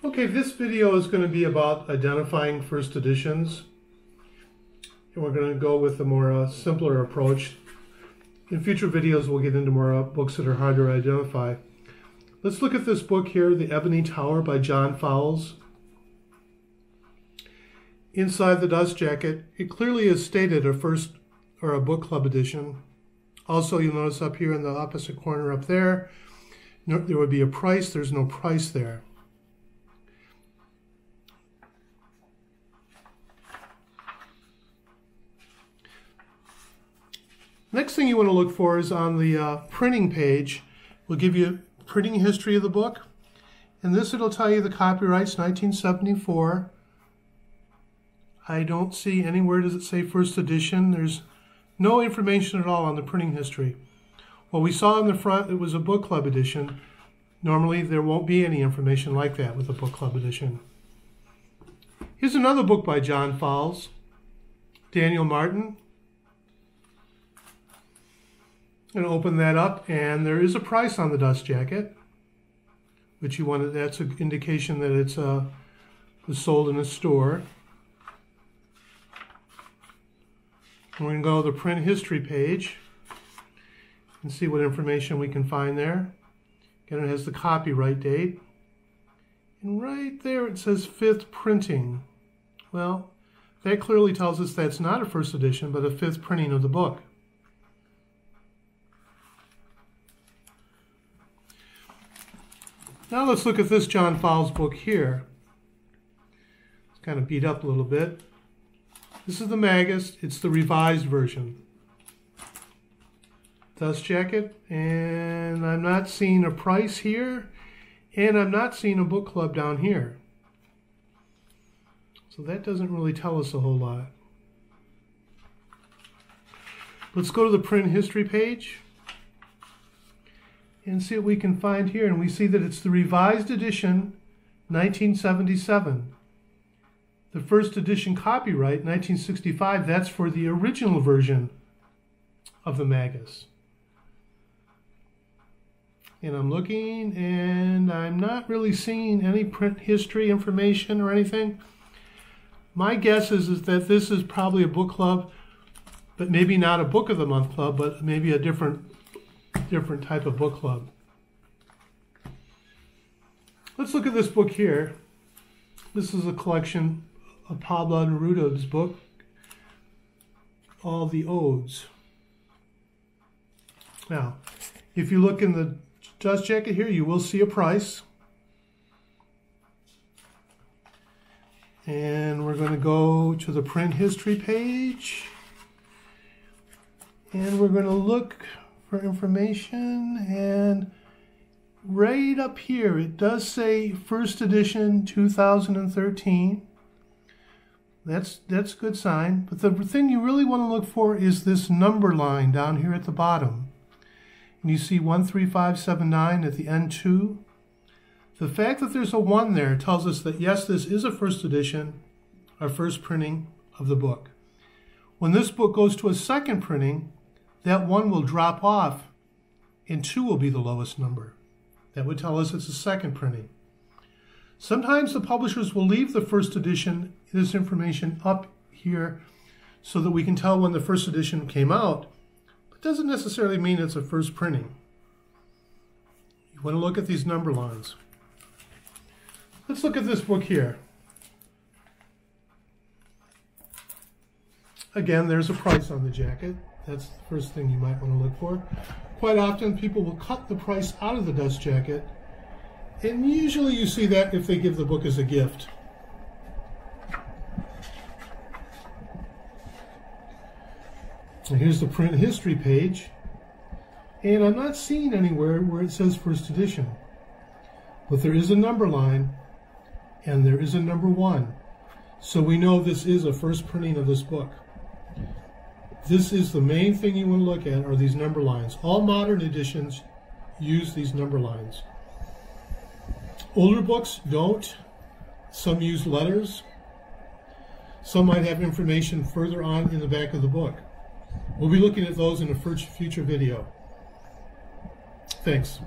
Okay, this video is going to be about identifying first editions. And we're going to go with a more simpler approach. In future videos, we'll get into more books that are harder to identify. Let's look at this book here, The Ebony Tower by John Fowles. Inside the dust jacket, it clearly is stated a first or a book club edition. Also, you'll notice up here in the opposite corner up there, there would be a price. There's no price there. Next thing you want to look for is on the printing page. We'll give you printing history of the book. And this it'll tell you the copyright's 1974. I don't see anywhere does it say first edition. There's no information at all on the printing history. What we saw in the front, it was a book club edition. Normally there won't be any information like that with a book club edition. Here's another book by John Fowles, Daniel Martin. I'm going to open that up, and there is a price on the dust jacket, which you wanted. That's an indication that it's was sold in a store. And we're going to go to the print history page and see what information we can find there. Again, it has the copyright date, and right there it says 5th printing. Well, that clearly tells us that's not a first edition, but a 5th printing of the book. Now let's look at this John Fowles book here. It's kind of beat up a little bit. This is the Magus. It's the revised version. Dust jacket, and I'm not seeing a price here, and I'm not seeing a book club down here. So that doesn't really tell us a whole lot. Let's go to the print history page and see what we can find here. And we see that it's the revised edition, 1977. The first edition copyright, 1965, that's for the original version of the Magus. And I'm looking, and I'm not really seeing any print history information or anything. My guess is that this is probably a book club, but maybe not a Book of the Month club, but maybe a different type of book club. Let's look at this book here. This is a collection of Pablo Neruda's book, All the Odes. Now, if you look in the dust jacket here, you will see a price. And we're going to go to the print history page. And we're going to look for information, and right up here it does say first edition 2013. That's a good sign, but the thing you really want to look for is this number line down here at the bottom, and you see 13579 at the end 2. The fact that there's a 1 there tells us that yes, this is a first edition, a first printing of the book. When this book goes to a second printing, that 1 will drop off, and 2 will be the lowest number. That would tell us it's a second printing. Sometimes the publishers will leave the first edition, this information up here, so that we can tell when the first edition came out, but it doesn't necessarily mean it's a first printing. You want to look at these number lines. Let's look at this book here. Again, there's a price on the jacket. That's the first thing you might want to look for. Quite often people will cut the price out of the dust jacket, and usually you see that if they give the book as a gift. And here's the print history page, and I'm not seeing anywhere where it says first edition, but there is a number line and there is a number 1, so we know this is a first printing of this book. This is the main thing you want to look at, are these number lines. All modern editions use these number lines. Older books don't. Some use letters. Some might have information further on in the back of the book. We'll be looking at those in a future video. Thanks.